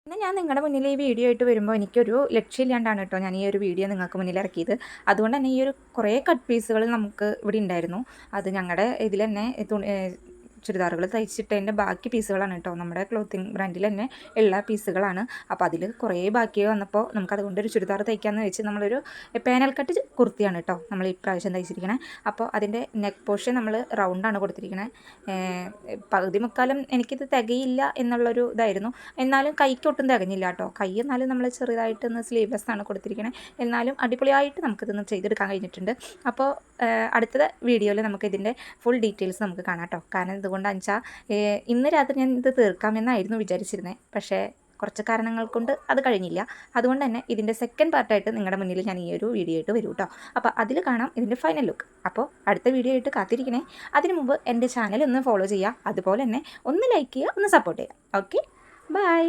ഇന്ന് ഞാൻ നിങ്ങളുടെ മുന്നിൽ ഈ വീഡിയോ ആയിട്ട് വരുമ്പോൾ എനിക്കൊരു ലക്ഷ്യമില്ലാണ്ടാണ് കേട്ടോ ഞാൻ ഈ ഒരു വീഡിയോ നിങ്ങൾക്ക് മുന്നിൽ ഇറക്കിയത്. അതുകൊണ്ട് തന്നെ ഈ ഒരു കുറേ കട്ട് പീസുകൾ നമുക്ക് ഇവിടെ ഉണ്ടായിരുന്നു. അത് ഞങ്ങളുടെ ഇതിൽ തന്നെ ചുരിദാറുകൾ തയ്ച്ചിട്ടതിൻ്റെ ബാക്കി പീസുകളാണ് കേട്ടോ. നമ്മുടെ ക്ലോത്തിങ് ബ്രാൻഡിൽ തന്നെ ഉള്ള പീസുകളാണ്. അപ്പോൾ അതിൽ കുറേ ബാക്കി വന്നപ്പോൾ നമുക്കതുകൊണ്ടൊരു ചുരിദാർ തയ്ക്കാമെന്ന് വെച്ച് നമ്മളൊരു പാനൽ കട്ട് കുർത്തിയാണ് കേട്ടോ നമ്മൾ ഈ പ്രാവശ്യം തയ്ച്ചിരിക്കണേ. അപ്പോൾ അതിൻ്റെ നെക്ക് പോർഷൻ നമ്മൾ റൗണ്ടാണ് കൊടുത്തിരിക്കണേ. പകുതി മുക്കാലും എനിക്കിത് തികയില്ല എന്നുള്ളൊരു ഇതായിരുന്നു. എന്നാലും കൈക്കൊട്ടും തികഞ്ഞില്ല കേട്ടോ. കൈ എന്നാലും നമ്മൾ ചെറുതായിട്ടൊന്ന് സ്ലീവ്ലെസ് ആണ് കൊടുത്തിരിക്കണേ. എന്നാലും അടിപൊളിയായിട്ട് നമുക്കിതൊന്ന് ചെയ്തെടുക്കാൻ കഴിഞ്ഞിട്ടുണ്ട്. അപ്പോൾ അടുത്ത വീഡിയോയിൽ നമുക്കിതിൻ്റെ ഫുൾ ഡീറ്റെയിൽസ് നമുക്ക് കാണാം കേട്ടോ. കാരണം എന്തുകൊണ്ടാണെന്ന് വെച്ചാൽ ഇന്ന് രാത്രി ഞാൻ ഇത് തീർക്കാമെന്നായിരുന്നു വിചാരിച്ചിരുന്നത്. പക്ഷേ കുറച്ച് കാരണങ്ങൾ കൊണ്ട് അത് കഴിഞ്ഞില്ല. അതുകൊണ്ട് തന്നെ ഇതിൻ്റെ സെക്കൻഡ് പാർട്ടായിട്ട് നിങ്ങളുടെ മുന്നിൽ ഞാൻ ഈ ഒരു വീഡിയോ ആയിട്ട് വരും കേട്ടോ. അപ്പോൾ അതിൽ കാണാം ഇതിൻ്റെ ഫൈനൽ ലുക്ക്. അപ്പോൾ അടുത്ത വീഡിയോ ആയിട്ട് കാത്തിരിക്കണേ. അതിനു മുമ്പ് എൻ്റെ ചാനൽ ഒന്ന് ഫോളോ ചെയ്യുക. അതുപോലെ തന്നെ ഒന്ന് ലൈക്ക് ചെയ്യുക, ഒന്ന് സപ്പോർട്ട് ചെയ്യുക. Okay, by.